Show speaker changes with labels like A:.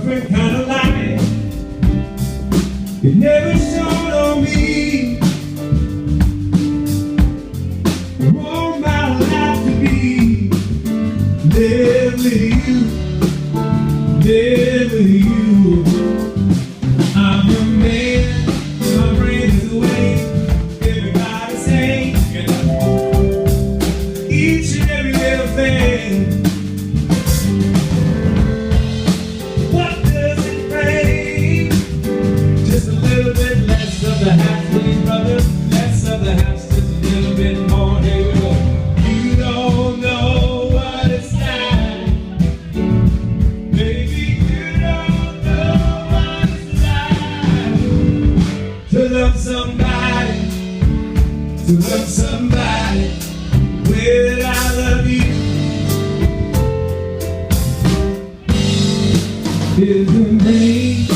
A: different kind of light. It never shone on me. I want my life to be live with you, live with you. I'm your man, my brain is awake. Everybody say, you know, each and every little thing. What does it rain? Just a little bit less of the house, please, brother. Less of the house, just a little bit more. Here we go. You don't know what it's like. Baby, you don't know what it's like to love somebody, to love somebody. Well, I love you. Is the rain